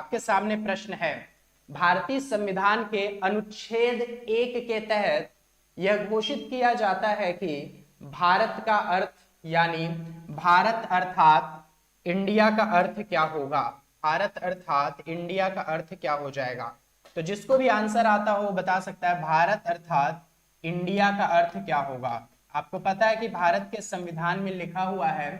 आपके सामने प्रश्न है, भारतीय संविधान के अनुच्छेद 1 के तहत यह घोषित किया जाता है कि भारत का अर्थ यानी भारत अर्थात इंडिया का अर्थ क्या होगा। भारत अर्थात इंडिया का अर्थ क्या हो जाएगा। तो जिसको भी आंसर आता हो वो बता सकता है भारत अर्थात इंडिया का अर्थ क्या होगा। आपको पता है कि भारत के संविधान में लिखा हुआ है,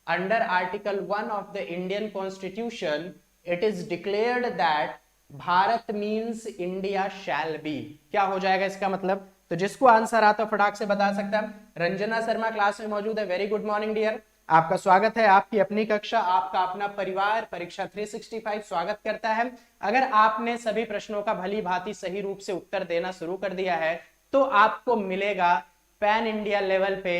under article 1 of the Indian constitution it is declared that Bharat means India shall be. क्या हो जाएगा इसका मतलब। तो जिसको आंसर आता है फटाक से बता सकता है। रंजना शर्मा क्लास में मौजूद है। वेरी गुड मॉर्निंग डियर, आपका स्वागत है। आपकी अपनी कक्षा, आपका अपना परिवार परीक्षा 365 स्वागत करता है। अगर आपने सभी प्रश्नों का भली भांति सही रूप से उत्तर देना शुरू कर दिया है तो आपको मिलेगा पैन इंडिया लेवल पे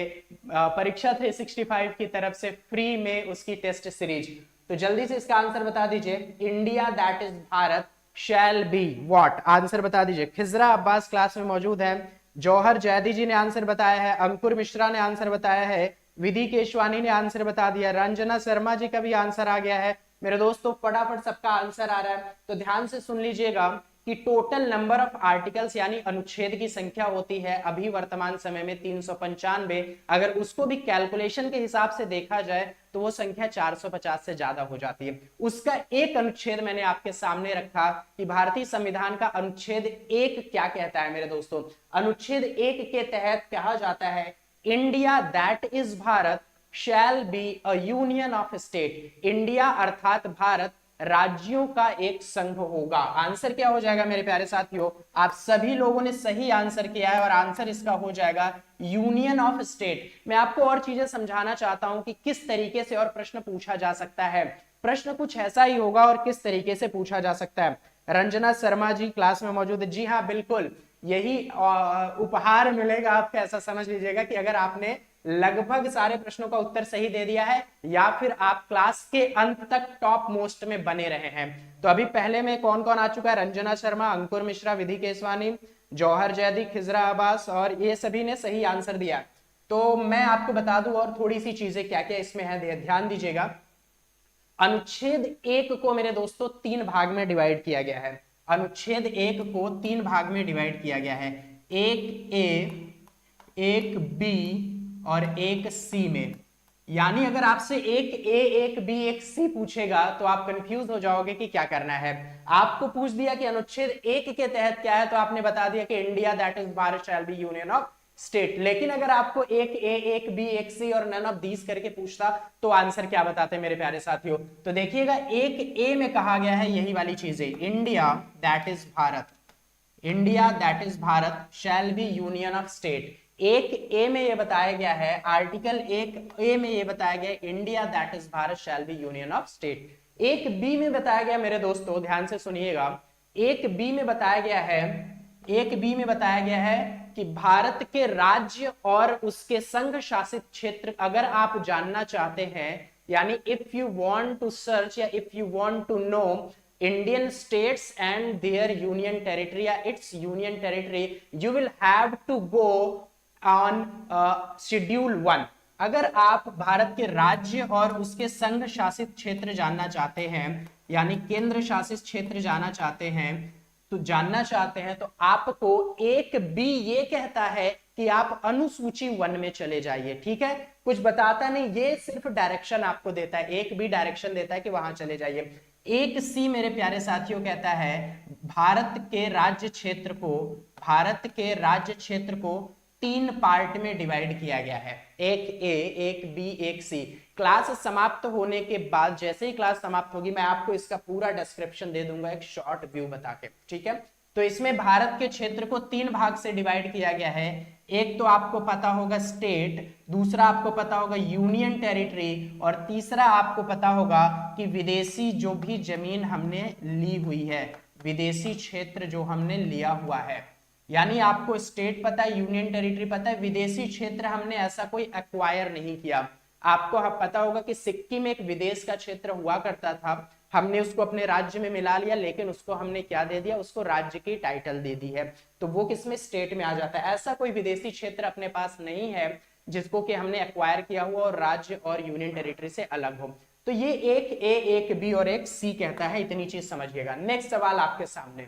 परीक्षा 365 की तरफ से फ्री में उसकी टेस्ट सीरीज। तो जल्दी से इसका आंसर बता दीजिए। India that is Bharat shall be what. Answer बता दीजिए। खिजरा अब्बास क्लास में मौजूद है। जौहर जैदी जी ने आंसर बताया है। अंकुर मिश्रा ने आंसर बताया है। विधि केशवानी ने आंसर बता दिया। रंजना शर्मा जी का भी आंसर आ गया है। मेरे दोस्तों फटाफट सबका आंसर आ रहा है तो ध्यान से सुन लीजिएगा कि टोटल नंबर ऑफ आर्टिकल्स यानी अनुच्छेद की संख्या होती है अभी वर्तमान समय में 395। अगर उसको भी कैलकुलेशन के हिसाब से देखा जाए तो वो संख्या 450 से ज्यादा हो जाती है। उसका एक अनुच्छेद मैंने आपके सामने रखा कि भारतीय संविधान का अनुच्छेद 1 क्या कहता है। मेरे दोस्तों अनुच्छेद 1 के तहत कहा जाता है India that is Bharat shall be a union of state. India अर्थात भारत राज्यों का एक संघ होगा। आंसर क्या हो जाएगा मेरे प्यारे साथियों। आप सभी लोगों ने सही आंसर किया है और आंसर इसका हो जाएगा यूनियन ऑफ स्टेट। मैं आपको और चीजें समझाना चाहता हूं कि किस तरीके से और प्रश्न पूछा जा सकता है। प्रश्न कुछ ऐसा ही होगा और किस तरीके से पूछा जा सकता है। रंजना शर्मा जी क्लास में मौजूद है। जी हाँ बिल्कुल, यही उपहार मिलेगा आपको। ऐसा समझ लीजिएगा कि अगर आपने लगभग सारे प्रश्नों का उत्तर सही दे दिया है या फिर आप क्लास के अंत तक टॉप मोस्ट में बने रहे हैं। तो अभी पहले में कौन कौन आ चुका है। रंजना शर्मा, अंकुर मिश्रा, विधि केशवानी, जौहर जैदी, खिजरा अब्बास और ये सभी ने सही आंसर दिया। तो मैं आपको बता दूं और थोड़ी सी चीजें क्या क्या इसमें है, ध्यान दीजिएगा। अनुच्छेद 1 को मेरे दोस्तों 3 भाग में डिवाइड किया गया है। अनुच्छेद 1 को 3 भाग में डिवाइड किया गया है, एक ए, एक बी और एक सी में। यानी अगर आपसे एक ए, एक बी, एक सी पूछेगा तो आप कंफ्यूज हो जाओगे कि क्या करना है। आपको पूछ दिया कि अनुच्छेद 1 के तहत क्या है तो आपने बता दिया कि India that is Bharat shall be union of state. लेकिन अगर आपको एक ए, एक बी, एक सी और नन ऑफ दीज करके पूछता तो आंसर क्या बताते मेरे प्यारे साथियों। तो देखिएगा एक ए में कहा गया है यही वाली चीजें, India that is Bharat, India that is Bharat shall be union of state. एक ए में यह बताया गया है, आर्टिकल एक ए में यह बताया गया India that is Bharat shall be union of state. एक बी में बताया गया मेरे दोस्तों ध्यान से सुनिएगा, एक बी में बताया गया है, एक बी में बताया गया है कि भारत के राज्य और उसके संघ शासित क्षेत्र अगर आप जानना चाहते हैं, यानी if you want to search या if you want to know Indian states and their union territory या its union territory, you will have to go on schedule 1। अगर आप भारत के राज्य और उसके संघ शासित क्षेत्र जानना चाहते हैं यानी केंद्र शासित क्षेत्र जानना चाहते हैं तो आपको एक बी ये कहता है कि आप अनुसूची 1 में चले जाइए। ठीक है, कुछ बताता नहीं, ये सिर्फ डायरेक्शन आपको देता है, एक बी डायरेक्शन देता है कि वहां चले जाइए। एक सी मेरे प्यारे साथियों कहता है भारत के राज्य क्षेत्र को, भारत के राज्य क्षेत्र को 3 पार्ट में डिवाइड किया गया है, एक ए, एक बी, एक सी। क्लास समाप्त होने के बाद, जैसे ही क्लास समाप्त होगी, मैं आपको इसका पूरा डिस्क्रिप्शन दे दूंगा एक शॉर्ट व्यू बता के। ठीक है, तो इसमें भारत के क्षेत्र को 3 भाग से डिवाइड किया गया है। एक तो आपको पता होगा स्टेट, दूसरा आपको पता होगा यूनियन टेरिटरी और तीसरा आपको पता होगा कि विदेशी जो भी जमीन हमने ली हुई है, विदेशी क्षेत्र जो हमने लिया हुआ है। यानी आपको स्टेट पता है, यूनियन टेरिटरी पता है, विदेशी क्षेत्र हमने ऐसा कोई एक्वायर नहीं किया। आपको पता होगा कि सिक्किम एक विदेश का क्षेत्र हुआ करता था, हमने उसको अपने राज्य में मिला लिया, लेकिन उसको हमने क्या दे दिया, उसको राज्य की टाइटल दे दी है, तो वो किसमें, स्टेट में आ जाता है। ऐसा कोई विदेशी क्षेत्र अपने पास नहीं है जिसको कि हमने एक्वायर किया हुआ और राज्य और यूनियन टेरिटरी से अलग हो। तो ये एक ए, एक बी और एक सी कहता है, इतनी चीज समझिएगा। नेक्स्ट सवाल आपके सामने,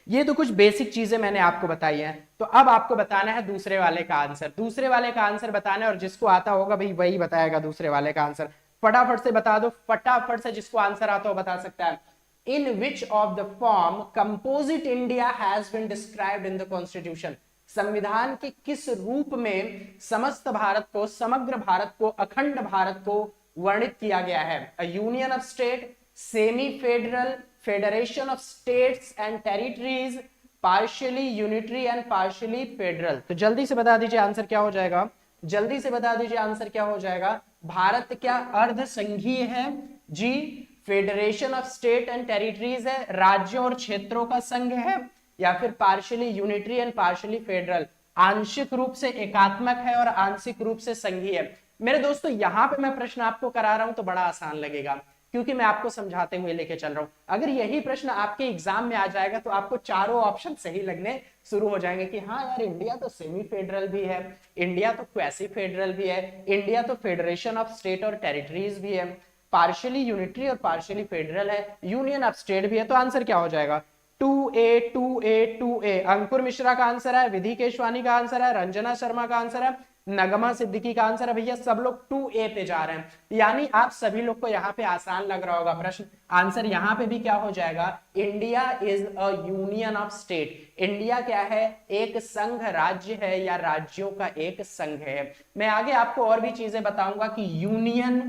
ये तो कुछ बेसिक चीजें मैंने आपको बताई हैं, तो अब आपको बताना है दूसरे वाले का आंसर। दूसरे वाले का आंसर बताना है, और जिसको आता होगा भाई वही बताएगा दूसरे वाले का आंसर। फटाफट से बता दो, फटाफट से, जिसको आंसर आता हो बता सकता है। In which of the form composite India has been described in the constitution, संविधान के किस रूप में समस्त भारत को, समग्र भारत को, अखंड भारत को वर्णित किया गया है? A union of state, semi federal, federation of states and territories, partially unitary and partially federal. तो जल्दी से बता दीजिए आंसर क्या हो जाएगा, जल्दी से बता दीजिए आंसर क्या हो जाएगा। भारत क्या अर्ध संघीय है? जी। Federation of state and territories है, राज्यों और क्षेत्रों का संघ है, या फिर partially unitary and partially federal, आंशिक रूप से एकात्मक है और आंशिक रूप से संघीय है। मेरे दोस्तों यहां पे मैं प्रश्न आपको करा रहा हूं तो बड़ा आसान लगेगा, क्योंकि मैं आपको समझाते हुए लेके चल रहा हूं। अगर यही प्रश्न आपके एग्जाम में आ जाएगा तो आपको चारों ऑप्शन सही लगने शुरू हो जाएंगे कि हाँ यार, इंडिया तो सेमी फेडरल भी है, इंडिया तो क्वासी फेडरल भी है, इंडिया तो फेडरेशन ऑफ स्टेट और टेरिटरीज भी है, पार्शियली यूनिटरी और पार्शियली फेडरल है, यूनियन ऑफ स्टेट भी है। तो आंसर क्या हो जाएगा? 2A 2A 2A। अंकुर मिश्रा का आंसर है, विधि केशवानी का आंसर है, रंजना शर्मा का आंसर है, नगमा सिद्दीकी का आंसर है। भैया सब लोग 2A पे जा रहे हैं, यानी आप सभी लोग को यहाँ पे आसान लग रहा होगा प्रश्न। आंसर यहाँ पे भी क्या हो जाएगा? India is a union of state. India क्या है? एक संघ राज्य है, या राज्यों का एक संघ है। मैं आगे आपको और भी चीजें बताऊंगा कि यूनियन,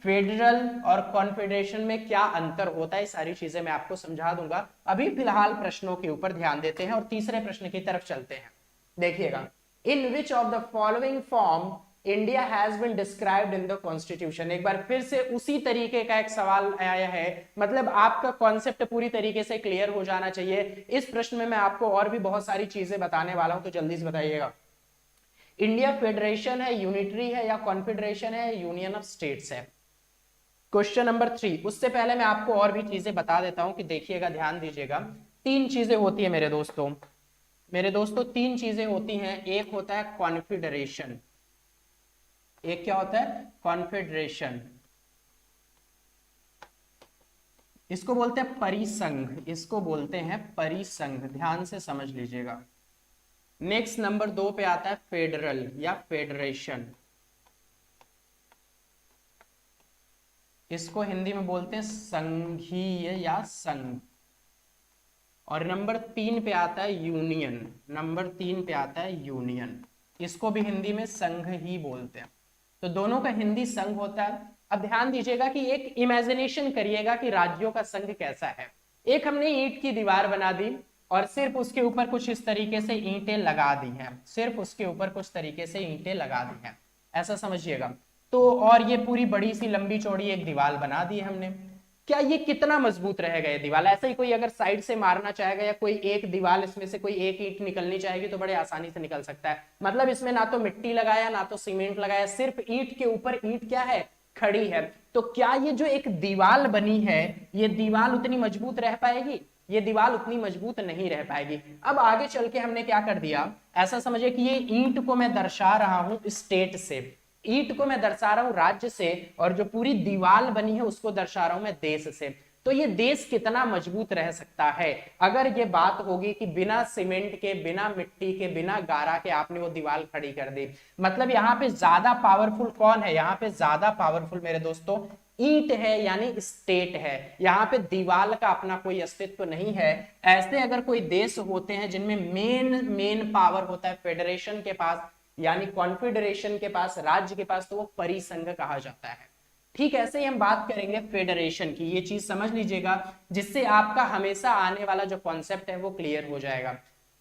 फेडरल और कॉन्फेडरेशन में क्या अंतर होता है, सारी चीजें मैं आपको समझा दूंगा। अभी फिलहाल प्रश्नों के ऊपर ध्यान देते हैं और तीसरे प्रश्न की तरफ चलते हैं। देखिएगा, in which of the following form India has been described in the constitution. एक बार फिर से उसी तरीके का एक सवाल आया है, मतलब आपका कॉन्सेप्ट पूरी तरीके से क्लियर हो जाना चाहिए। इस प्रश्न में मैं आपको और भी बहुत सारी चीजें बताने वाला हूं, तो जल्दी से बताइएगा। इंडिया फेडरेशन है, यूनिटरी है, या कॉन्फेडरेशन है, यूनियन ऑफ स्टेट्स है? Question number 3। उससे पहले मैं आपको और भी चीजें बता देता हूं कि देखिएगा, ध्यान दीजिएगा। 3 चीजें होती है मेरे दोस्तों, मेरे दोस्तों 3 चीजें होती हैं। एक होता है कॉन्फेडरेशन, एक क्या होता है? कॉन्फेडरेशन। इसको बोलते हैं परिसंघ, इसको बोलते हैं परिसंघ, ध्यान से समझ लीजिएगा। नेक्स्ट नंबर 2 पे आता है फेडरल या फेडरेशन, इसको हिंदी में बोलते हैं संघीय या संघ। और नंबर 3 पे आता है यूनियन, नंबर 3 पे आता है यूनियन, इसको भी हिंदी में संघ ही बोलते हैं। तो दोनों का हिंदी संघ होता है। अब ध्यान दीजिएगा कि एक इमेजिनेशन करिएगा कि राज्यों का संघ कैसा है। एक हमने ईंट की दीवार बना दी और सिर्फ उसके ऊपर कुछ इस तरीके से ईंटें लगा दी हैं, सिर्फ उसके ऊपर कुछ तरीके से ईंटें लगा दी हैं, ऐसा समझिएगा। तो और ये पूरी बड़ी सी लंबी चौड़ी एक दीवार बना दी हमने। क्या ये कितना मजबूत रहेगा ये दीवार? ऐसा ही कोई अगर साइड से मारना चाहेगा या कोई एक दीवार, इसमें से कोई एक ईंट निकलनी चाहेगी तो बड़े आसानी से निकल सकता है। मतलब इसमें ना तो मिट्टी लगाया ना तो सीमेंट लगाया, सिर्फ ईंट के ऊपर ईंट क्या है? खड़ी है। तो क्या ये जो एक दीवार बनी है, ये दीवार उतनी मजबूत रह पाएगी? ये दीवार उतनी मजबूत नहीं रह पाएगी। अब आगे चल के हमने क्या कर दिया, ऐसा समझिए कि ये ईंट को मैं दर्शा रहा हूं स्टेट से, ईंट को मैं दर्शा रहा हूं राज्य से, और जो पूरी दीवार बनी है उसको दर्शा रहा हूं मैं देश से। तो ये देश कितना मजबूत रह सकता है अगर ये बात होगी कि बिना सीमेंट के, बिना मिट्टी के, बिना गारा के आपने वो दीवार खड़ी कर दी। मतलब यहाँ पे ज्यादा पावरफुल कौन है? यहाँ पे ज्यादा पावरफुल मेरे दोस्तों ईंट है, यानी स्टेट है। यहाँ पे दीवार का अपना कोई अस्तित्व नहीं है। ऐसे अगर कोई देश होते हैं जिनमें मेन पावर होता है फेडरेशन के पास, यानी कॉन्फेडरेशन के पास, राज्य के पास, तो वो परिसंघ कहा जाता है। ठीक ऐसे ही हम बात करेंगे फेडरेशन की, ये चीज समझ लीजिएगा, जिससे आपका हमेशा आने वाला जो कॉन्सेप्ट है वो क्लियर हो जाएगा।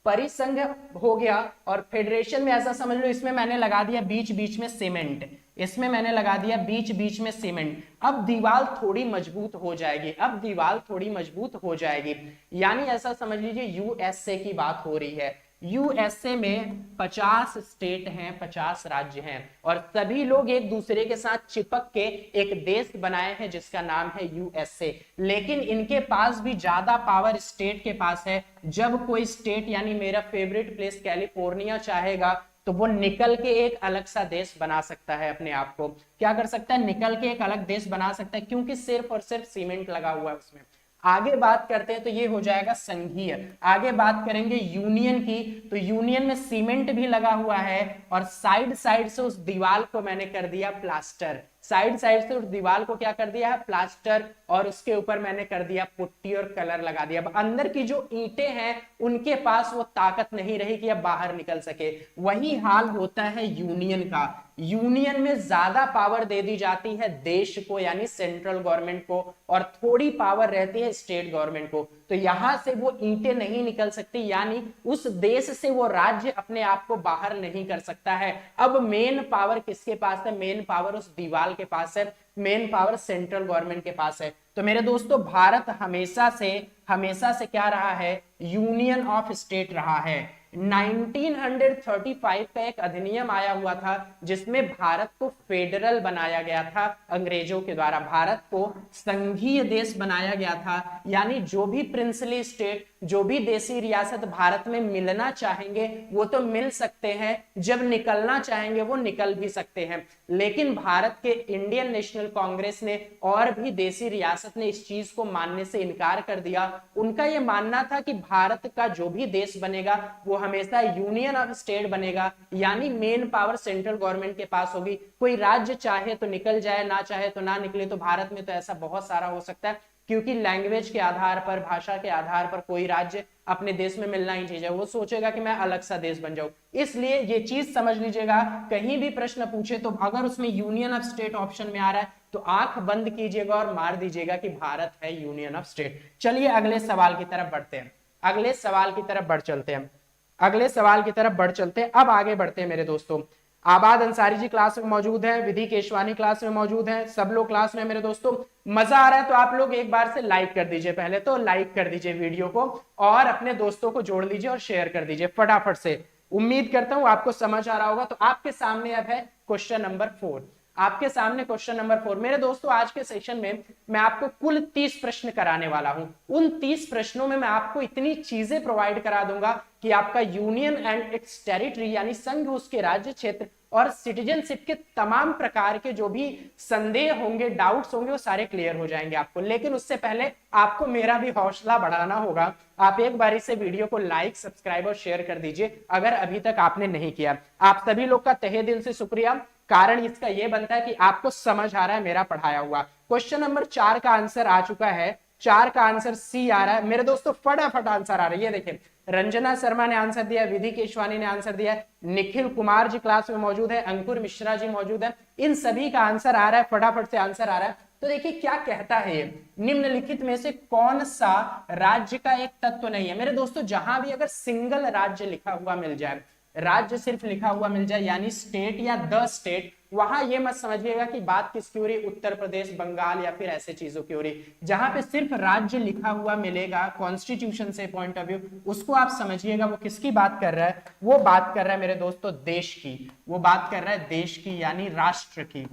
परिसंघ हो गया, और फेडरेशन में ऐसा समझ लो, इसमें मैंने लगा दिया बीच बीच में सीमेंट, इसमें मैंने लगा दिया बीच बीच में सीमेंट। अब दीवार थोड़ी मजबूत हो जाएगी, अब दीवार थोड़ी मजबूत हो जाएगी, यानी ऐसा समझ लीजिए यूएसए की बात हो रही है। यूएसए में 50 स्टेट हैं, 50 राज्य हैं, और सभी लोग एक दूसरे के साथ चिपक के एक देश बनाए हैं जिसका नाम है यूएसए। लेकिन इनके पास भी ज्यादा पावर स्टेट के पास है। जब कोई स्टेट, यानी मेरा फेवरेट प्लेस कैलिफोर्निया चाहेगा तो वो निकल के एक अलग सा देश बना सकता है, अपने आप को क्या कर सकता है, निकल के एक अलग देश बना सकता है, क्योंकि सिर्फ और सिर्फ सीमेंट लगा हुआ है उसमें। आगे बात करते हैं तो ये हो जाएगा संघीय। आगे बात करेंगे यूनियन की, तो यूनियन में सीमेंट भी लगा हुआ है और साइड साइड से उस दीवार को मैंने कर दिया प्लास्टर, साइड साइड से उस दीवार को क्या कर दिया है, प्लास्टर, और उसके ऊपर मैंने कर दिया पुट्टी और कलर लगा दिया। अब अंदर की जो ईंटें हैं उनके पास वो ताकत नहीं रही कि अब बाहर निकल सके। वही हाल होता है यूनियन का। यूनियन में ज्यादा पावर दे दी जाती है देश को यानी सेंट्रल गवर्नमेंट को, और थोड़ी पावर रहती है स्टेट गवर्नमेंट को। तो यहां से वो ईंटें नहीं निकल सकती, यानी उस देश से वो राज्य अपने आप को बाहर नहीं कर सकता है। अब मेन पावर किसके पास है, मेन पावर उस दीवार के पास है, मेन पावर सेंट्रल गवर्नमेंट के पास है। तो मेरे दोस्तों भारत हमेशा से क्या रहा है, यूनियन ऑफ स्टेट रहा है। 1935 का एक अधिनियम आया हुआ था जिसमें भारत को फेडरल बनाया गया था अंग्रेजों के द्वारा, भारत को संघीय देश बनाया गया था, यानी जो भी प्रिंसली स्टेट, जो भी देसी रियासत भारत में मिलना चाहेंगे वो तो मिल सकते हैं, जब निकलना चाहेंगे वो निकल भी सकते हैं। लेकिन भारत के इंडियन नेशनल कांग्रेस ने और भी देसी रियासत ने इस चीज को मानने से इनकार कर दिया। उनका यह मानना था कि भारत का जो भी देश बनेगा वो हमेशा यूनियन ऑफ स्टेट बनेगा, यानी मेन पावर सेंट्रल गवर्नमेंट के पास होगी। कोई राज्य चाहे तो निकल जाए, ना चाहे तो ना निकले। तो भारत में तो ऐसा बहुत सारा हो सकता है, क्योंकि लैंग्वेज के आधार पर, भाषा के आधार पर कोई राज्य अपने देश में मिलना ही चाहिए, वो सोचेगा कि मैं अलग सा देश बन जाऊं। इसलिए ये चीज समझ लीजिएगा, कहीं भी प्रश्न पूछे तो अगर उसमें यूनियन ऑफ स्टेट ऑप्शन में आ रहा है तो आंख बंद कीजिएगा और मार दीजिएगा कि भारत है यूनियन ऑफ स्टेट। चलिए अगले सवाल की तरफ बढ़ते हैं, अगले सवाल की तरफ बढ़ चलते हैं, अगले सवाल की तरफ बढ़ चलते हैं। अब आगे बढ़ते हैं मेरे दोस्तों। आबाद अंसारी जी क्लास में मौजूद है, विधि केशवानी क्लास में मौजूद है, सब लोग क्लास में। मेरे दोस्तों मजा आ रहा है तो आप लोग एक बार से लाइक कर दीजिए, पहले तो लाइक कर दीजिए वीडियो को और अपने दोस्तों को जोड़ लीजिए और शेयर कर दीजिए फटाफट से। उम्मीद करता हूं आपको समझ आ रहा होगा। तो आपके सामने अब है क्वेश्चन नंबर 4, आपके सामने क्वेश्चन नंबर 4। मेरे दोस्तों आज के सेशन में मैं आपको कुल 30 प्रश्न कराने वाला हूं। उन 30 प्रश्नों में मैं आपको इतनी चीजें प्रोवाइड करा दूंगा कि आपका यूनियन एंड इट्स टेरिटरी यानी संघ, उसके राज्य क्षेत्र और सिटीजनशिप के तमाम प्रकार के जो भी संदेह होंगे, डाउट्स होंगे, वो सारे क्लियर हो जाएंगे आपको। लेकिन उससे पहले आपको मेरा भी हौसला बढ़ाना होगा। आप एक बार इसे वीडियो को लाइक, सब्सक्राइब और शेयर कर दीजिए अगर अभी तक आपने नहीं किया। आप सभी लोग का तहे दिल से शुक्रिया, कारण इसका यह बनता है कि आपको समझ आ रहा है मेरा पढ़ाया हुआ। क्वेश्चन नंबर 4 का आंसर आ चुका है, 4 का आंसर सी आ रहा है। मेरे दोस्तों फटाफट आंसर आ रहा है, ये देखिए रंजना शर्मा ने आंसर दिया, विधि केशवानी ने आंसर दिया, निखिल कुमार जी क्लास में मौजूद है, अंकुर मिश्रा जी मौजूद है, इन सभी का आंसर आ रहा है, फटाफट से आंसर आ रहा है। तो देखिए क्या कहता है ये, निम्नलिखित में से कौन सा राज्य का एक तत्व नहीं है। मेरे दोस्तों जहां भी अगर सिंगल राज्य लिखा हुआ मिल जाए, राज्य सिर्फ लिखा हुआ मिल जाए यानी स्टेट या द स्टेट, वहां ये मत समझिएगा कि बात किसकी हो रही, उत्तर प्रदेश, बंगाल या फिर ऐसे चीजों की हो रही। जहां पे सिर्फ राज्य लिखा हुआ मिलेगा कॉन्स्टिट्यूशन से पॉइंट ऑफ व्यू, उसको आप समझिएगा वो किसकी बात कर रहा है, वो बात कर रहा है मेरे दोस्तों देश की, वो बात कर रहा है देश की यानी राष्ट्र की,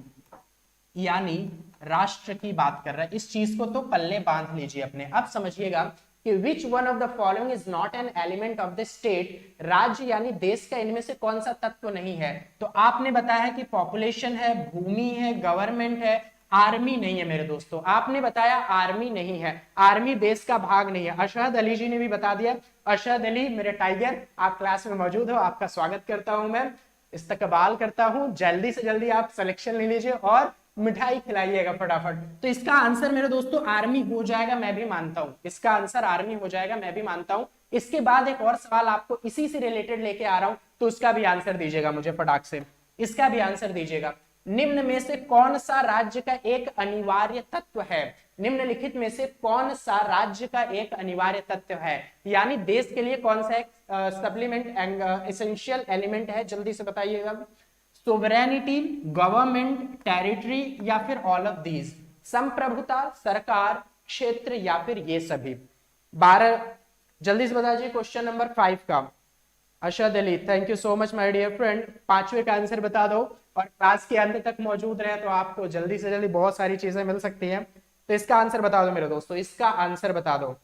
यानी राष्ट्र की बात कर रहा है। इस चीज को तो पल्ले बांध लीजिए अपने। अब समझिएगा कि which one of the following is not an element of the state, राज्य यानी देश का इनमें से कौन सा तत्व नहीं है। तो आपने बताया कि पॉपुलेशन है, भूमि है, गवर्नमेंट है, आर्मी नहीं है। मेरे दोस्तों आपने बताया आर्मी नहीं है, आर्मी देश का भाग नहीं है। अशहद अली जी ने भी बता दिया, अशहद अली मेरे टाइगर, आप क्लास में मौजूद हो, आपका स्वागत करता हूं मैं, इस्तकबाल करता हूं। जल्दी से जल्दी आप सिलेक्शन ले लीजिए और मिठाई खिलाइएगा फटाफट। तो इसका आंसर मेरे दोस्तों आर्मी हो जाएगा, मैं भी मानता हूं, इसका आंसर आर्मी हो जाएगा, मैं भी मानता हूं। इसके बाद एक और सवाल आपको इसी से रिलेटेड लेके आ रहा हूं, तो उसका भी आंसर दीजिएगा मुझे फटाक से, इसका भी आंसर दीजिएगा। निम्न में से कौन सा राज्य का एक अनिवार्य तत्व है, निम्नलिखित में से कौन सा राज्य का एक अनिवार्य तत्व है, यानी देश के लिए कौन सा एक सप्लीमेंट एसेंशियल एलिमेंट है, जल्दी से बताइएगा। सोवरेनिटी, गवर्नमेंट, टेरिटरी या फिर ऑल ऑफ दीज, संप्रभुता, सरकार, क्षेत्र या फिर ये सभी। 12 जल्दी से बताइए क्वेश्चन नंबर 5 का। Ashad Ali thank you so much my dear friend, 5वें का आंसर बता दो और क्लास के अंत तक मौजूद रहे तो आपको जल्दी से जल्दी बहुत सारी चीजें मिल सकती हैं। तो इसका आंसर बता दो मेरे दोस्तों, इसका आंसर बता दो।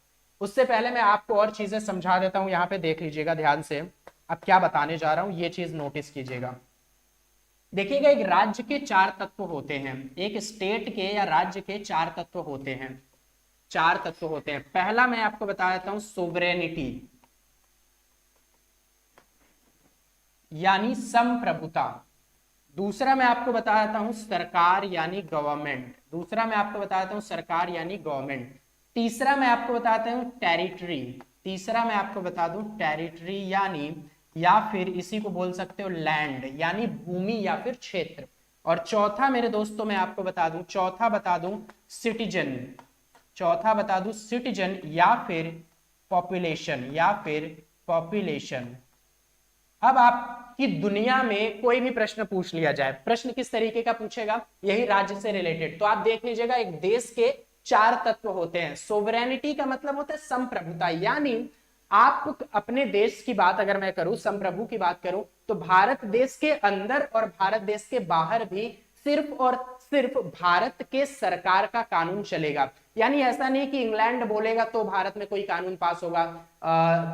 उससे पहले मैं आपको और चीजें समझा देता हूं, यहाँ पे देख लीजिएगा ध्यान से। अब क्या बताने जा रहा हूं ये चीज नोटिस कीजिएगा। देखिएगा, एक राज्य के 4 तत्व होते हैं, एक स्टेट के या राज्य के 4 तत्व होते हैं, 4 तत्व होते हैं। पहला मैं आपको बता देता हूं सोवरेनिटी यानी संप्रभुता। दूसरा मैं आपको बता देता हूं सरकार यानी गवर्नमेंट, दूसरा मैं आपको बता देता हूं सरकार यानी गवर्नमेंट। तीसरा मैं आपको बताता हूं टेरिटरी, तीसरा मैं आपको बता दूं टेरिटरी यानी, या फिर इसी को बोल सकते हो लैंड यानी भूमि या फिर क्षेत्र। और चौथा मेरे दोस्तों मैं आपको बता दूं, चौथा बता दूं सिटीजन, चौथा बता दूं सिटीजन या फिर पॉपुलेशन, या फिर पॉपुलेशन। अब आपकी दुनिया में कोई भी प्रश्न पूछ लिया जाए, प्रश्न किस तरीके का पूछेगा, यही राज्य से रिलेटेड, तो आप देख लीजिएगा एक देश के 4 तत्व होते हैं। सोवरेनिटी का मतलब होता है संप्रभुता, यानी आप अपने देश की बात अगर मैं करूं, संप्रभु की बात करूं, तो भारत देश के अंदर और भारत देश के बाहर भी सिर्फ और सिर्फ भारत के सरकार का कानून चलेगा। यानी ऐसा नहीं कि इंग्लैंड बोलेगा तो भारत में कोई कानून पास होगा,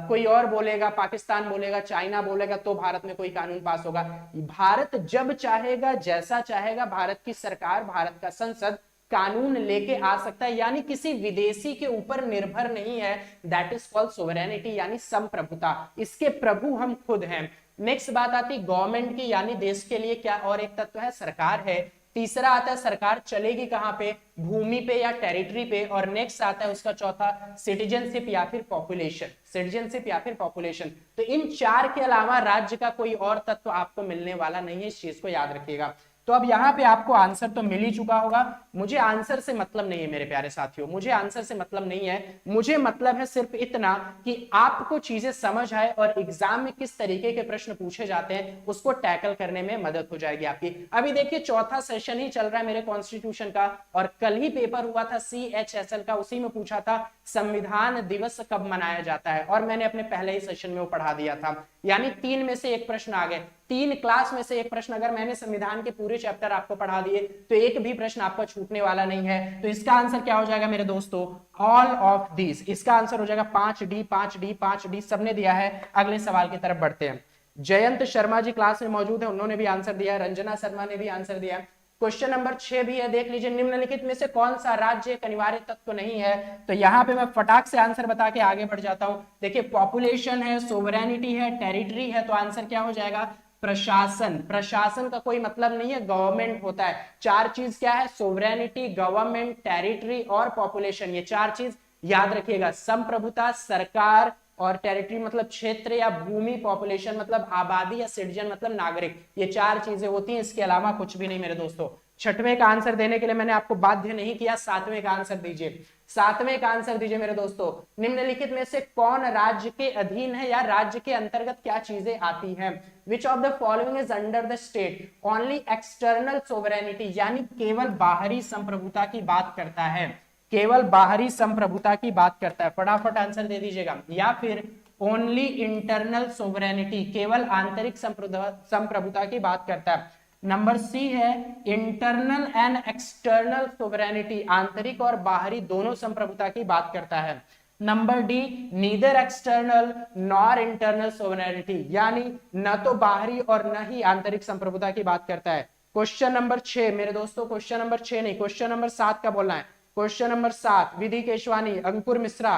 कोई और बोलेगा, पाकिस्तान बोलेगा, चाइना बोलेगा तो भारत में कोई कानून पास होगा। भारत जब चाहेगा, जैसा चाहेगा, भारत की सरकार, भारत का संसद कानून लेके आ सकता है, यानी किसी विदेशी के ऊपर निर्भर नहीं है। दैट इज कॉल्ड सोवरेनिटी यानी संप्रभुता, इसके प्रभु हम खुद हैं। नेक्स्ट बात आती गवर्नमेंट की, यानी देश के लिए क्या और एक तत्व है, सरकार है। तीसरा आता है सरकार चलेगी कहां पे, भूमि पे या टेरिटरी पे। और नेक्स्ट आता है उसका चौथा सिटीजनशिप या फिर पॉपुलेशन, सिटीजनशिप या फिर पॉपुलेशन। तो इन 4 के अलावा राज्य का कोई और तत्व आपको मिलने वाला नहीं है, इस चीज को याद रखिएगा। तो अब यहाँ पे आपको आंसर तो मिल ही चुका होगा। मुझे आंसर से मतलब नहीं है मेरे प्यारे साथियों, मुझे आंसर से मतलब नहीं है, मुझे मतलब है सिर्फ इतना कि आपको चीजें समझ आए और एग्जाम में किस तरीके के प्रश्न पूछे जाते हैं उसको टैकल करने में मदद हो जाएगी आपकी। अभी देखिए चौथा सेशन ही चल रहा है मेरे कॉन्स्टिट्यूशन का, और कल ही पेपर हुआ था CHSL का, उसी में पूछा था संविधान दिवस कब मनाया जाता है, और मैंने अपने पहले ही सेशन में वो पढ़ा दिया था। यानी 3 में से 1 प्रश्न आ गए, 3 क्लास में से 1 प्रश्न अगर मैंने संविधान के पूरे चैप्टर आपको पढ़ा दिए तो एक भी प्रश्न आपका छूटने वाला नहीं है। तो इसका आंसर क्या हो जाएगा मेरे दोस्तों, ऑल ऑफ दिस। इसका आंसर हो जाएगा 5D 5D 5D, सबने दिया है। अगले सवाल की तरफ बढ़ते हैं। जयंत शर्मा जी क्लास में मौजूद है, उन्होंने भी आंसर दिया, रंजना शर्मा ने भी आंसर दिया। क्वेश्चन नंबर 6 भी है, देख लीजिए, निम्नलिखित में से कौन सा राज्य एक अनिवार्य तत्व नहीं है। तो यहाँ पे मैं फटाक से आंसर बता के आगे बढ़ जाता हूं। देखिए पॉपुलेशन है, सोवरेनिटी है, टेरिटरी है, तो आंसर क्या हो जाएगा, प्रशासन। प्रशासन का कोई मतलब नहीं है, गवर्नमेंट होता है। 4 चीज क्या है, सोवरेनिटी, गवर्नमेंट, टेरिटरी और पॉपुलेशन, ये 4 चीज याद रखिएगा। संप्रभुता, सरकार, और टेरिटरी मतलब क्षेत्र या भूमि, पॉपुलेशन मतलब आबादी या सिटीजन मतलब नागरिक, ये 4 चीजें होती हैं, इसके अलावा कुछ भी नहीं मेरे दोस्तों। 6वें का आंसर देने के लिए मैंने आपको बाध्य नहीं किया, 7वें का आंसर दीजिए, 7वें का आंसर दीजिए मेरे दोस्तों। निम्नलिखित में से कौन राज्य के अधीन है या राज्य के अंतर्गत क्या चीजें आती हैं। विच of the following is under the state only external sovereignty, यानी केवल बाहरी संप्रभुता की बात करता है, केवल बाहरी संप्रभुता की बात करता है। फटाफट आंसर दे दीजिएगा। या फिर ओनली इंटरनल सोवरेनिटी, केवल आंतरिक संप्रभुता की बात करता है। नंबर सी है इंटरनल एंड एक्सटर्नल सोवरेनिटी, आंतरिक और बाहरी दोनों संप्रभुता की बात करता है। Number D neither external nor internal sovereignty, यानी न तो बाहरी और न ही आंतरिक संप्रभुता की बात करता है। क्वेश्चन नंबर 6 मेरे दोस्तों, क्वेश्चन नंबर 6 नहीं, क्वेश्चन नंबर 7 का बोलना है। क्वेश्चन नंबर 7 विधि केशवानी, अंकुर मिश्रा,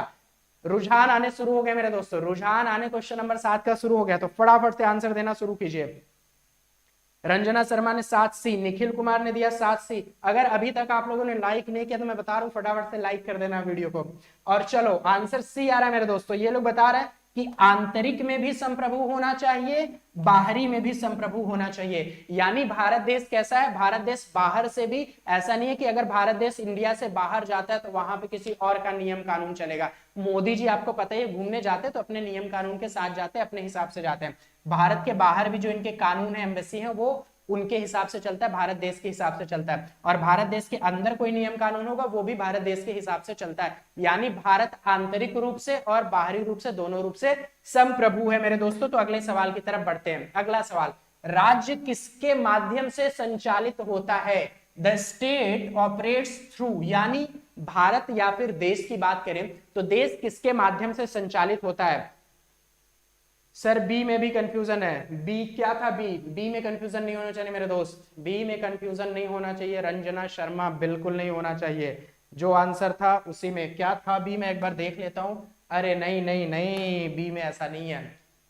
रुझान आने शुरू हो गए मेरे दोस्तों, रुझान आने क्वेश्चन नंबर 7 का शुरू हो गया, तो फटाफट से आंसर देना शुरू कीजिए। रंजना शर्मा ने 7C, निखिल कुमार ने दिया 7C। अगर अभी तक आप लोगों ने लाइक नहीं किया तो मैं बता रहा हूं फटाफट से लाइक कर देना वीडियो को। और चलो आंसर सी आ रहा है मेरे दोस्तों। ये लोग बता रहे हैं कि आंतरिक में भी संप्रभु होना चाहिए, बाहरी में भी संप्रभु होना चाहिए। यानी भारत देश कैसा है, भारत देश बाहर से भी, ऐसा नहीं है कि अगर भारत देश इंडिया से बाहर जाता है तो वहां पे किसी और का नियम कानून चलेगा। मोदी जी आपको पता है घूमने जाते हैं तो अपने नियम कानून के साथ जाते हैं, अपने हिसाब से जाते हैं। भारत के बाहर भी जो इनके कानून है, एम्बेसी है, वो उनके हिसाब से चलता है, भारत देश के हिसाब से चलता है। और भारत देश के अंदर कोई नियम कानून होगा वो भी भारत देश के हिसाब से चलता है। यानी भारत आंतरिक रूप से और बाहरी रूप से, दोनों रूप से संप्रभु है मेरे दोस्तों। तो अगले सवाल की तरफ बढ़ते हैं। अगला सवाल, राज्य किसके माध्यम से संचालित होता है। द स्टेट ऑपरेट्स थ्रू, यानी भारत या फिर देश की बात करें तो देश किसके माध्यम से संचालित होता है। सर बी में भी कंफ्यूजन है। बी क्या था? बी में कंफ्यूजन नहीं होना चाहिए मेरे दोस्त, बी में कंफ्यूजन नहीं होना चाहिए। रंजना शर्मा बिल्कुल नहीं होना चाहिए। जो आंसर था उसी में क्या था बी में, एक बार देख लेता हूं। अरे नहीं नहीं नहीं, बी में ऐसा नहीं है।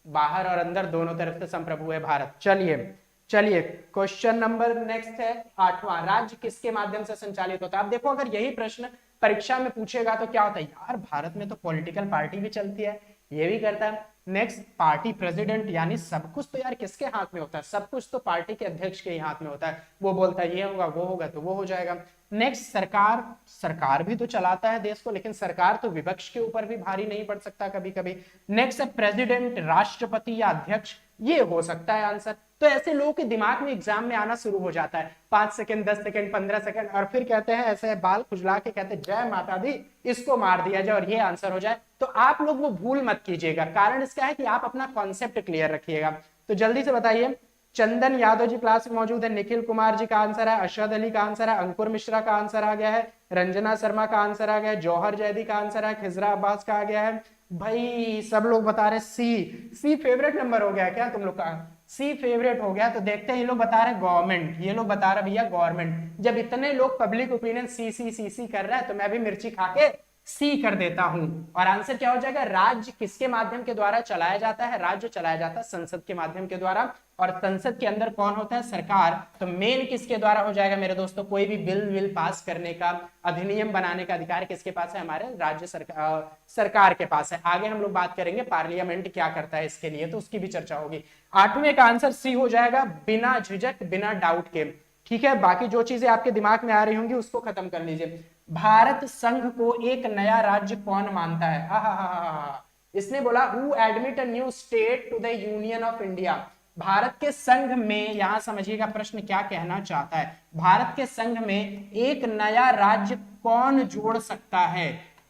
बाहर और अंदर दोनों तरफ से संप्रभु है भारत। चलिए चलिए, क्वेश्चन नंबर नेक्स्ट है 8वां। राज्य किसके माध्यम से संचालित होता है? अब देखो, अगर यही प्रश्न परीक्षा में पूछेगा तो क्या होता है यार, भारत में तो पॉलिटिकल पार्टी भी चलती है, ये भी करता है। नेक्स्ट, पार्टी प्रेसिडेंट, यानी सब कुछ तो यार किसके हाथ में होता है? सब कुछ तो पार्टी के अध्यक्ष के ही हाथ में होता है। वो बोलता है ये होगा, वो होगा तो वो हो जाएगा। नेक्स्ट, सरकार, सरकार भी तो चलाता है देश को, लेकिन सरकार तो विपक्ष के ऊपर भी भारी नहीं पड़ सकता कभी कभी। नेक्स्ट है प्रेसिडेंट, राष्ट्रपति या अध्यक्ष, ये हो सकता है आंसर। तो ऐसे लोगों के दिमाग में एग्जाम में आना शुरू हो जाता है, 5 सेकंड 10 सेकंड 15 सेकंड, और फिर कहते हैं ऐसे बाल खुजला के कहते हैं जय माता दी, इसको मार दिया जाए और ये आंसर हो जाए। तो आप लोग वो भूल मत कीजिएगा, कारण इसका है कि आप अपना कॉन्सेप्ट क्लियर रखिएगा। तो जल्दी से बताइए। चंदन यादव जी क्लास में मौजूद है, निखिल कुमार जी का आंसर है, अशहद अली का आंसर है, अंकुर मिश्रा का आंसर आ गया है, रंजना शर्मा का आंसर आ गया है, जौहर जैदी का आंसर है, खिजरा अब्बास का आ गया है। भाई सब लोग बता रहे सी फेवरेट नंबर हो गया क्या तुम लोग का? सी फेवरेट हो गया। तो देखते हैं, ये लोग बता रहे गवर्नमेंट, ये लोग बता रहे भैया गवर्नमेंट। जब इतने लोग पब्लिक ओपिनियन सी कर रहा है तो मैं भी मिर्ची खा के सी कर देता हूं। और आंसर क्या हो जाएगा? राज्य किसके माध्यम के द्वारा चलाया जाता है? राज्य चलाया जाता है संसद के माध्यम के द्वारा। और संसद के अंदर कौन होता है? सरकार। तो मेन किसके द्वारा हो जाएगा मेरे दोस्तों? कोई भी बिल पास करने का, अधिनियम बनाने का अधिकार किसके पास है? हमारे राज्य सरकार के पास है। आगे हम लोग बात करेंगे पार्लियामेंट क्या करता है इसके लिए, तो उसकी भी चर्चा होगी। 8वें का आंसर सी हो जाएगा, बिना झिझक बिना डाउट के। ठीक है, बाकी जो चीजें आपके दिमाग में आ रही होंगी उसको खत्म कर लीजिए। भारत संघ को एक नया राज्य कौन मानता है? हा, इसने बोला who admit a new state to the union of India. Bharat के संघ में, यहां समझिएगा प्रश्न क्या कहना चाहता है। भारत के संघ में एक नया राज्य कौन जोड़ सकता है?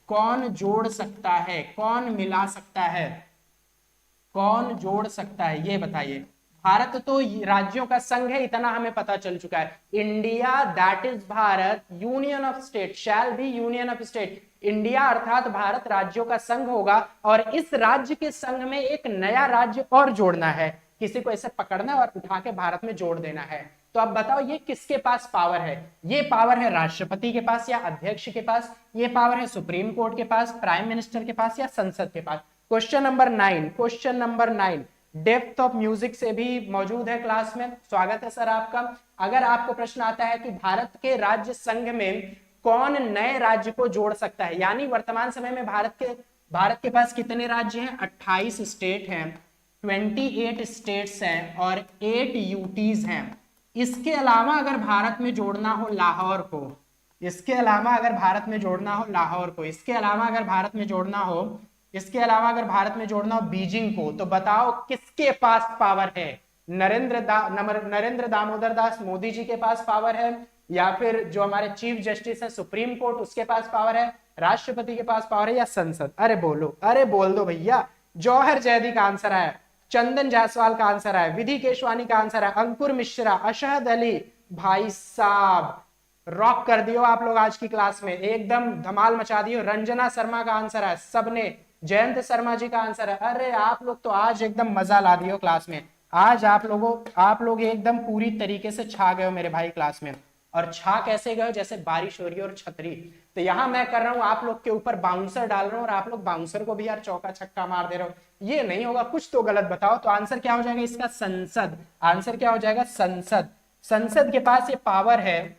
कौन जोड़ सकता है? कौन मिला सकता है? कौन जोड़ सकता है ये बताइए। भारत तो राज्यों का संघ है, इतना हमें पता चल चुका है। India that is Bharat, union of state shall be union of state. India अर्थात भारत राज्यों का संघ होगा, और इस राज्य के संघ में एक नया राज्य और जोड़ना है। किसी को ऐसे पकड़ना और उठा के भारत में जोड़ देना है। तो अब बताओ ये किसके पास पावर है? ये पावर है राष्ट्रपति के पास या अध्यक्ष के पास? ये पावर है सुप्रीम कोर्ट के पास, प्राइम मिनिस्टर के पास या संसद के पास? Question number 9, question number 9 depth of music से भी मौजूद है क्लास में। स्वागत है सर आपका। अगर आपको प्रश्न आता है कि भारत के राज्य संघ में कौन नए राज्य को जोड़ सकता है, यानी वर्तमान समय में भारत के पास कितने राज्य हैं? 28 स्टेट हैं, 28 स्टेट्स हैं और 8 यूटीज हैं। इसके अलावा अगर भारत में जोड़ना हो लाहौर को, इसके अलावा अगर भारत में जोड़ना हो लाहौर को, इसके अलावा अगर भारत में जोड़ना हो, इसके अलावा अगर भारत में जोड़ना हो बीजिंग को, तो बताओ किसके पास पावर है? नरेंद्र दामोदर दास मोदी जी के पास पावर है, या फिर जो हमारे चीफ जस्टिस है सुप्रीम कोर्ट उसके पास पावर है, राष्ट्रपति के पास पावर है, या संसद? अरे बोलो, अरे बोल दो भैया। जौहर जैदी का आंसर है, चंदन जायसवाल का आंसर है, विधि केशवानी का आंसर है, अंकुर मिश्रा, अशहद अली। भाई साहब रॉक कर दियो आप लोग आज की क्लास में, एकदम धमाल मचा दियो। रंजना शर्मा का आंसर है सबने, जयंत शर्मा जी का आंसर है। अरे आप लोग तो आज एकदम मजा ला दियो क्लास में। आज आप लोग एकदम पूरी तरीके से छा गए हो मेरे भाई क्लास में। और छा कैसे गए? जैसे बारिश हो रही है और छतरी। तो यहां मैं कर रहा हूं आप लोग के ऊपर बाउंसर डाल रहा हूं, और आप लोग बाउंसर को भी यार चौका छक्का मार दे रहे हो। ये नहीं होगा, कुछ तो गलत बताओ। तो आंसर क्या हो जाएगा इसका? संसद। आंसर क्या हो जाएगा? संसद। संसद के पास ये पावर है,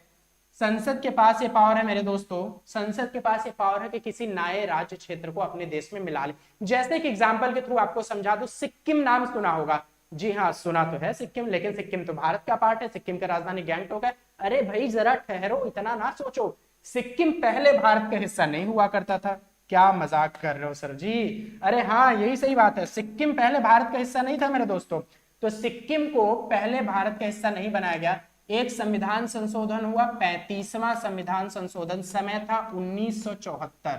संसद के पास ये पावर है मेरे दोस्तों, संसद के पास ये पावर है कि किसी नए राज्य क्षेत्र को अपने देश में मिला ले। जैसे कि एग्जांपल के थ्रू आपको समझा दूं, सिक्किम नाम सुना होगा। जी हाँ सुना तो है सिक्किम, लेकिन सिक्किम तो भारत का पार्ट है, सिक्किम का राजधानी गैंगटॉक है। अरे भाई जरा ठहरो, इतना ना सोचो। सिक्किम पहले भारत का हिस्सा नहीं हुआ करता था। क्या मजाक कर रहे हो सर जी? अरे हाँ यही सही बात है, सिक्किम पहले भारत का हिस्सा नहीं था मेरे दोस्तों। तो सिक्किम को पहले भारत का हिस्सा नहीं बनाया गया। एक संविधान संशोधन हुआ, 35वां संविधान संशोधन, समय था 1974।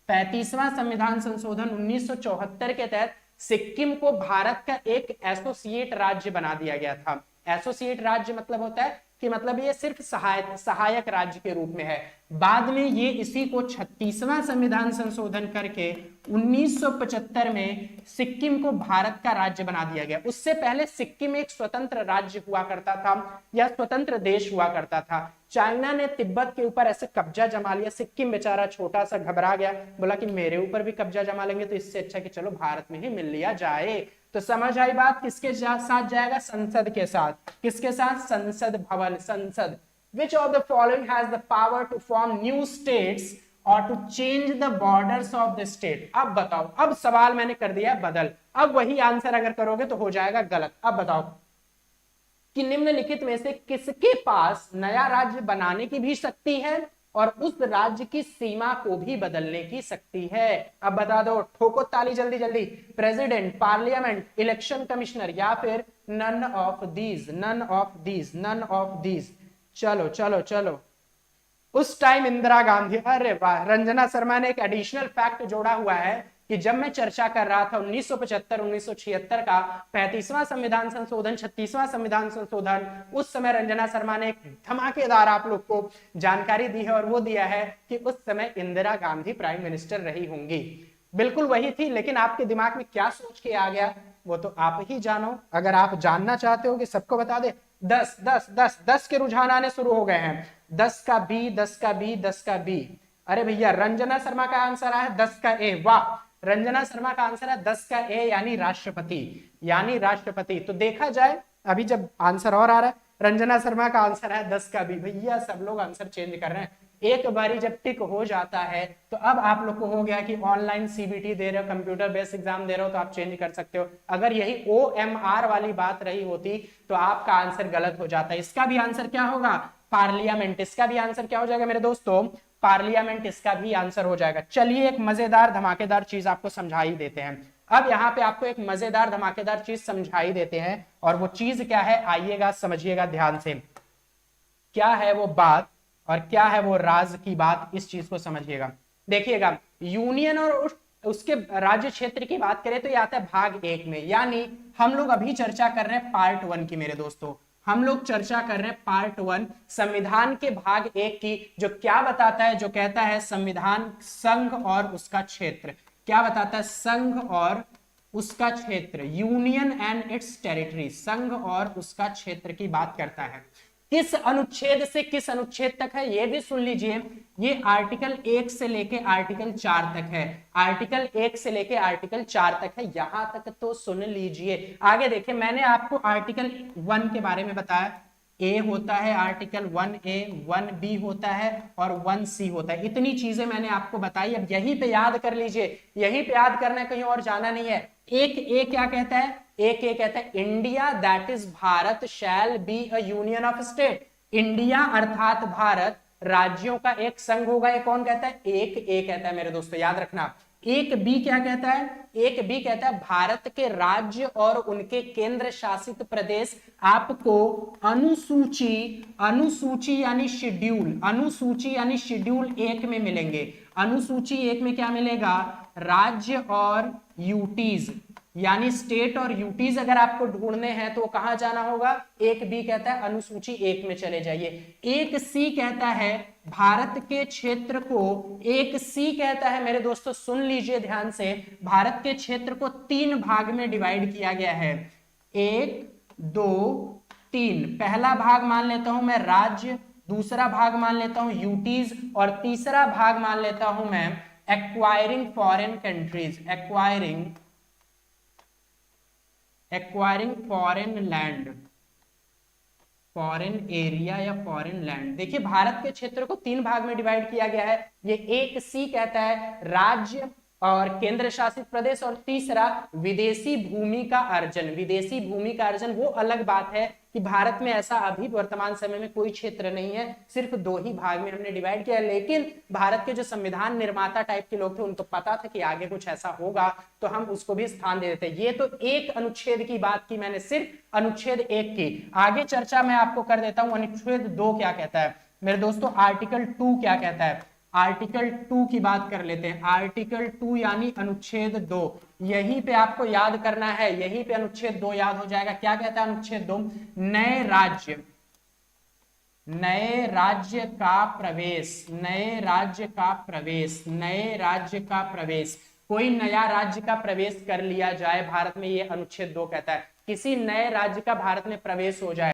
35वां संविधान संशोधन 1974 के तहत सिक्किम को भारत का एक एसोसिएट राज्य बना दिया गया था। एसोसिएट राज्य मतलब होता है कि मतलब ये सिर्फ सहायक राज्य के रूप में है। बाद में ये इसी को 36वां संविधान संशोधन करके 1975 में सिक्किम को भारत का राज्य बना दिया गया। उससे पहले सिक्किम एक स्वतंत्र राज्य हुआ करता था या स्वतंत्र देश हुआ करता था। चाइना ने तिब्बत के ऊपर ऐसे कब्जा जमा लिया, सिक्किम बेचारा छोटा सा घबरा गया, बोला कि मेरे ऊपर भी कब्जा जमा लेंगे तो इससे अच्छा कि चलो भारत में ही मिल लिया जाए। तो समझ आई बात, किसके साथ जाएगा? संसद के साथ। किसके साथ? संसद भवन, संसद। Which of the following has the power to form new states or to change the borders of the state? अब बताओ, अब सवाल मैंने कर दिया बदल, अब वही आंसर अगर करोगे तो हो जाएगा गलत। अब बताओ कि निम्नलिखित में से किसके पास नया राज्य बनाने की भी शक्ति है और उस राज्य की सीमा को भी बदलने की शक्ति है? अब बता दो, ठोको ताली जल्दी जल्दी। प्रेसिडेंट, पार्लियामेंट, इलेक्शन कमिश्नर या फिर none of these, none of these, none of these. चलो चलो चलो। उस टाइम इंदिरा गांधी, अरे वाह, रंजना शर्मा ने एक एडिशनल फैक्ट जोड़ा हुआ है कि जब मैं चर्चा कर रहा था 1975 1976 का 35वां संविधान संशोधन, 36वां संविधान संशोधन, उस समय रंजना शर्मा ने एक धमाकेदार आप लोग को जानकारी दी है और वो दिया है कि उस समय इंदिरा गांधी प्राइम मिनिस्टर रही होंगी। बिल्कुल वही थी, लेकिन आपके दिमाग में क्या सोच के आ गया वो तो आप ही जानो। अगर आप जानना चाहते हो कि सबको बता दे, 10 10 10 10 के रुझान आने शुरू हो गए हैं। 10 का बी, 10 का बी, 10 का बी। अरे भैया, रंजना शर्मा का आंसर है 10 का ए। वाह, रंजना शर्मा का आंसर है 10 का ए, यानी राष्ट्रपति, यानी राष्ट्रपति। तो देखा जाए अभी जब आंसर और आ रहा है, रंजना शर्मा का आंसर है 10 का बी। भैया सब लोग आंसर चेंज कर रहे हैं। एक बारी जब टिक हो जाता है तो अब आप लोग को हो गया कि ऑनलाइन सीबीटी दे रहे हो, कंप्यूटर बेस्ड एग्जाम दे रहे हो तो आप चेंज कर सकते हो। अगर यही OMR वाली बात रही होती तो आपका आंसर गलत हो जाता है। इसका भी आंसर क्या होगा? पार्लियामेंट। इसका भी आंसर क्या हो जाएगा मेरे दोस्तों? पार्लियामेंट इसका भी आंसर हो जाएगा। चलिए एक मजेदार धमाकेदार चीज आपको समझाई देते हैं। अब यहाँ पे आपको एक मजेदार धमाकेदार चीज समझाई देते हैं और वो चीज क्या है आइएगा समझिएगा ध्यान से। क्या है वो बात और क्या है वो राज की बात, इस चीज को समझिएगा। देखिएगा, यूनियन और उसके राज्य क्षेत्र की बात करें तो ये आता है भाग 1 में, यानी हम लोग अभी चर्चा कर रहे हैं पार्ट 1 की मेरे दोस्तों। हम लोग चर्चा कर रहे हैं पार्ट 1 संविधान के भाग 1 की, जो क्या बताता है, जो कहता है संविधान संघ और उसका क्षेत्र। क्या बताता है? संघ और उसका क्षेत्र, यूनियन एंड इट्स टेरिटरी, संघ और उसका क्षेत्र की बात करता है। किस अनुच्छेद से किस अनुच्छेद तक है ये भी सुन लीजिए। ये आर्टिकल 1 से लेके आर्टिकल 4 तक है। आर्टिकल 1 से लेके आर्टिकल 4 तक है, यहां तक तो सुन लीजिए। आगे देखिए, मैंने आपको आर्टिकल 1 के बारे में बताया। ए होता है आर्टिकल 1A, 1B होता है और 1C होता है। इतनी चीजें मैंने आपको बताई। अब यहीं पे याद कर लीजिए, यहीं पे याद करना है, कहीं और जाना नहीं है। एक ए क्या कहता है? एक ए कहता है India that is Bharat shall be a union of state. India अर्थात भारत राज्यों का एक संघ होगा। ये कौन कहता है? एक ए कहता है मेरे दोस्तों, याद रखना। एक बी क्या कहता है? एक बी कहता है भारत के राज्य और उनके केंद्र शासित प्रदेश आपको अनुसूची, अनुसूची यानी शेड्यूल, अनुसूची यानी शेड्यूल 1 में मिलेंगे। अनुसूची 1 में क्या मिलेगा? राज्य और यूटीज, यानी स्टेट और यूटीज अगर आपको ढूंढने हैं तो कहां जाना होगा? एक बी कहता है अनुसूची 1 में चले जाइए। एक सी कहता है भारत के क्षेत्र को, एक सी कहता है मेरे दोस्तों सुन लीजिए ध्यान से, भारत के क्षेत्र को 3 भाग में डिवाइड किया गया है। 1 2 3। पहला भाग मान लेता हूं मैं राज्य, दूसरा भाग मान लेता हूं यूटीज और तीसरा भाग मान लेता हूं मैं acquiring foreign countries, acquiring foreign land, foreign area या फॉरेन लैंड। देखिए भारत के क्षेत्र को 3 भाग में डिवाइड किया गया है। ये एक सी कहता है राज्य और केंद्र शासित प्रदेश, और तीसरा विदेशी भूमि का अर्जन। विदेशी भूमि का अर्जन वो अलग बात है कि भारत में ऐसा अभी वर्तमान समय में कोई क्षेत्र नहीं है, सिर्फ 2 ही भाग में हमने डिवाइड किया है। लेकिन भारत के जो संविधान निर्माता टाइप के लोग थे उनको पता था कि आगे कुछ ऐसा होगा तो हम उसको भी स्थान दे देते। ये तो एक अनुच्छेद की बात की मैंने, सिर्फ अनुच्छेद 1 की। आगे चर्चा मैं आपको कर देता हूं अनुच्छेद 2 क्या कहता है मेरे दोस्तों, आर्टिकल 2 क्या कहता है। आर्टिकल 2 की बात कर लेते हैं। आर्टिकल 2 यानी अनुच्छेद 2, यहीं पे आपको याद करना है, यहीं पे अनुच्छेद 2 याद हो जाएगा। क्या कहता है अनुच्छेद 2? नए राज्य, नए राज्य का प्रवेश, नए राज्य का प्रवेश, नए राज्य का प्रवेश, कोई नया राज्य का प्रवेश कर लिया जाए भारत में, ये अनुच्छेद 2 कहता है। किसी नए राज्य का भारत में प्रवेश हो जाए